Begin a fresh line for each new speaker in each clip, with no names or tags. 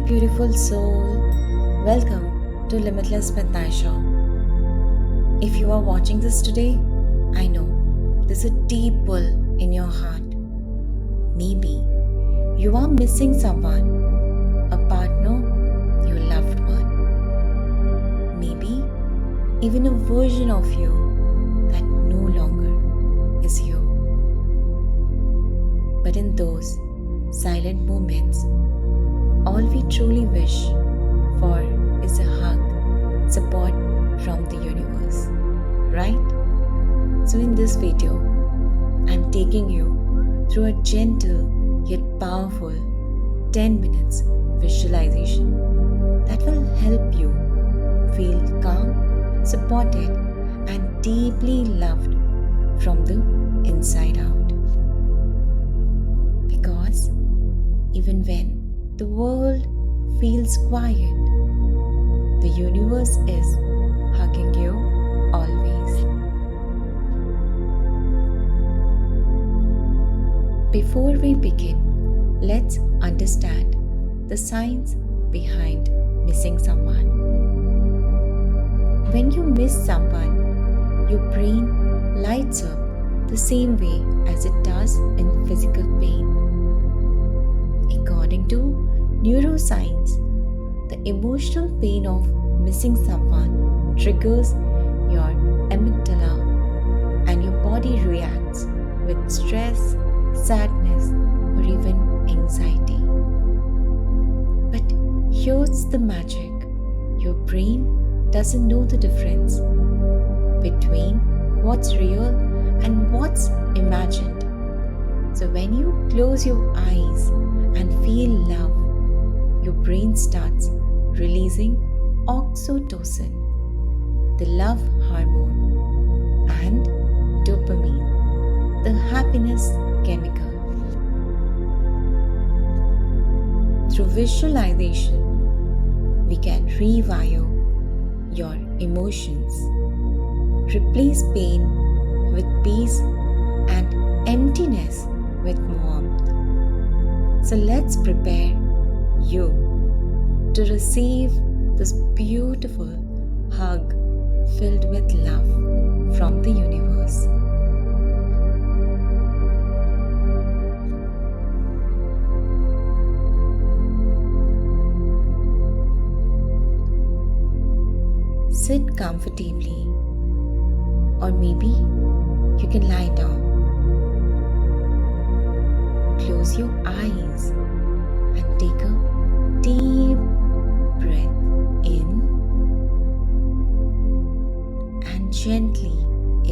beautiful soul. Welcome to Limitless with Naisha. If you are watching this today, I know there's a deep pull in your heart. Maybe you are missing someone, a partner, your loved one. Maybe even a version of you that no longer is you. But in those silent moments, all we truly wish for is a hug, support from the universe, right? So in this video, I'm taking you through a gentle yet powerful 10 minutes visualization that will help you feel calm, supported, and deeply loved from the inside out. Because even when the world feels quiet, the universe is hugging you always. Before we begin, let's understand the science behind missing someone. When you miss someone, your brain lights up the same way as it does in physical pain. According to neuroscience, the emotional pain of missing someone triggers your amygdala and your body reacts with stress, sadness, or even anxiety. But here's the magic. Your brain doesn't know the difference between what's real and what's imagined. So when you close your eyes and feel love, your brain starts releasing oxytocin, the love hormone, and dopamine, the happiness chemical. Through visualization, we can rewire your emotions, replace pain with peace and emptiness with warmth. So let's prepare you to receive this beautiful hug filled with love from the universe. Sit comfortably, or maybe you can lie down. Close your eyes and take a deep breath in and gently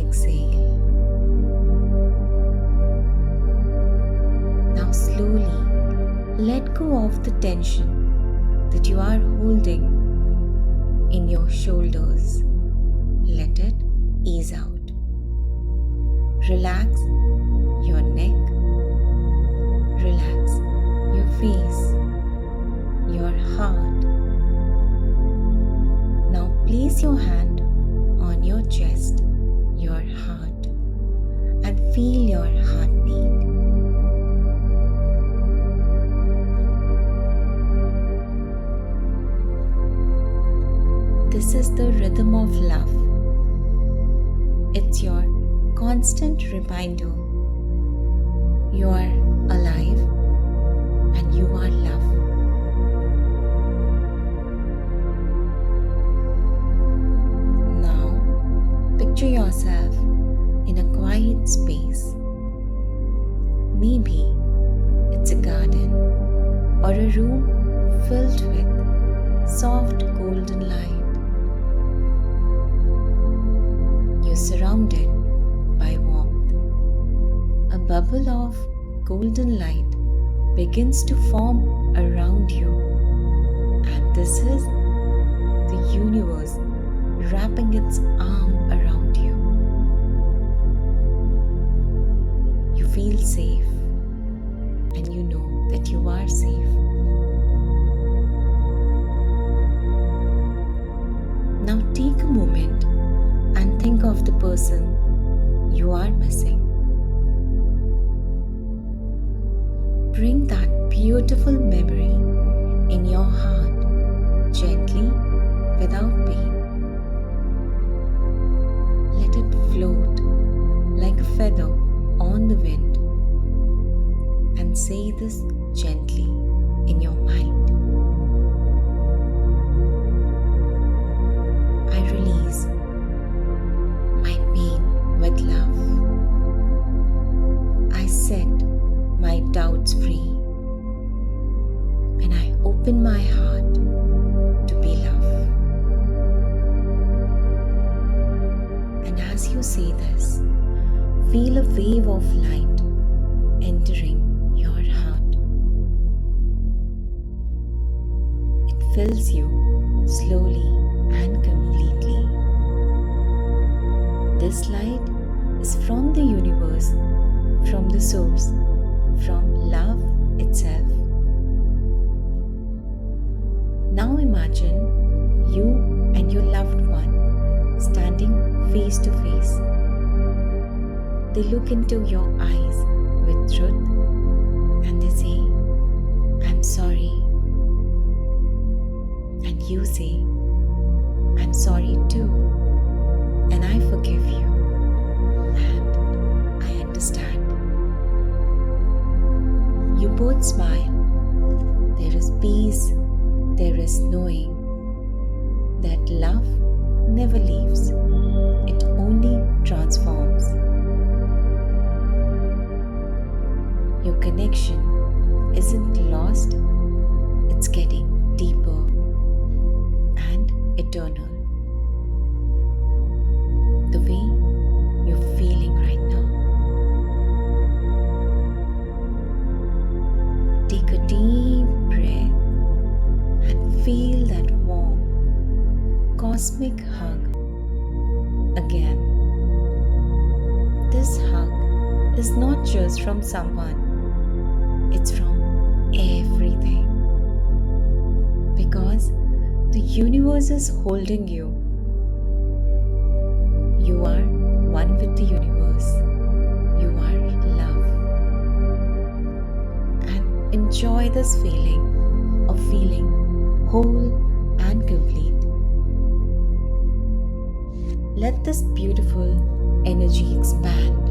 exhale. Now slowly let go of the tension that you are holding in your shoulders. Let it ease out. Relax your neck. Relax your face, your heart. Now place your hand on your chest, your heart, and feel your heartbeat. This is the rhythm of love. It's your constant reminder you are alive and you are loved. Now, picture yourself in a quiet space. Maybe it's a garden or a room filled with soft golden light. You're surrounded by warmth. A bubble of golden light begins to form around you, and this is the universe wrapping its arm around you. You feel safe, and you know that you are safe. Now take a moment and think of the person you are missing. Bring that beautiful memory in your heart, gently, without pain. Let it float like a feather on the wind, and say this gently in your mind. I release my pain with love. I set my doubts free, and I open my heart to be love. And as you say this, feel a wave of light entering your heart. It fills you slowly and completely. This light is from the universe, from the source, from love itself. Now imagine you and your loved one standing face to face. They look into your eyes with truth and they say, "I'm sorry." And you say, "I'm sorry too, and I forgive you, and I understand." You both smile. There is peace, there is knowing that love never leaves, it only transforms. Your connection isn't lost, it's getting deeper and eternal. The way you're feeling right now. Take a deep breath and feel that warm, cosmic hug again. This hug is not just from someone, it's from everything. Because the universe is holding you. You are one with the universe. You are love. And enjoy this feeling of feeling whole and complete. Let this beautiful energy expand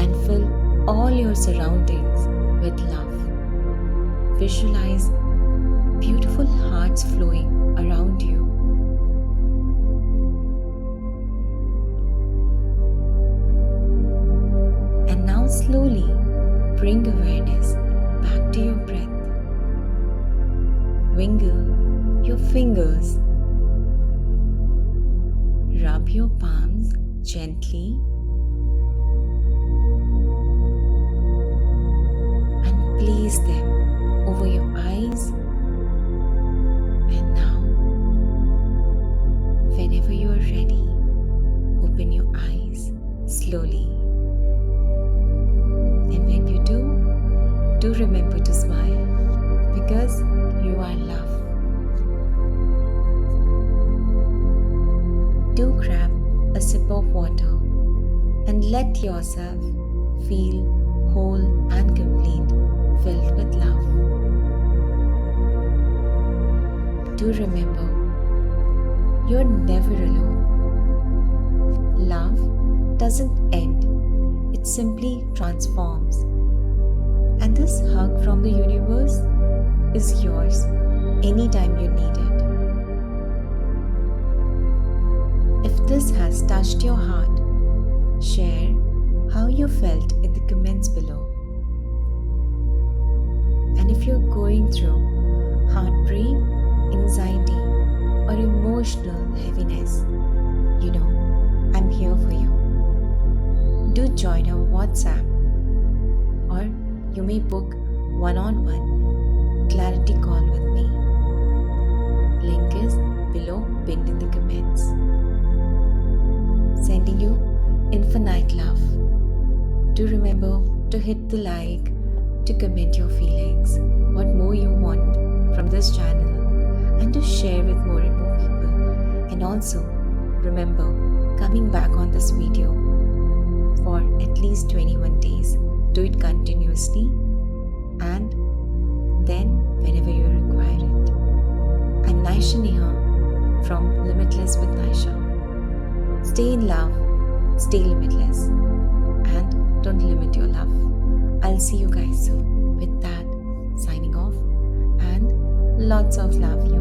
and fill all your surroundings with love. Visualize beautiful hearts flowing around you. And now slowly bring awareness back to your breath. Wiggle your fingers. Rub your palms gently and place them over your eyes. And now, whenever you are ready, open your eyes slowly. And when you do remember to smile, because you are love. Do grab a sip of water and let yourself feel whole and complete, filled with love. Do remember, you're never alone. Love doesn't end, it simply transforms. And this hug from the universe is yours anytime you need it. If this has touched your heart, share how you felt in the comments below. And if you're going through heartbreak, anxiety, or emotional heaviness, you know I'm here for you. Do join our WhatsApp, or you may book one-on-one clarity call with me. Link is below pinned in the comments. Sending you infinite love. Do remember to hit the like, to comment your feelings, what more you want from this channel, and to share with more and more people. And also remember coming back on this video for at least 21 days. Do it continuously, and then whenever you require. Limitless with Naisha. Stay in love, stay limitless, and don't limit your love. I'll see you guys soon. With that, signing off, and lots of love, you.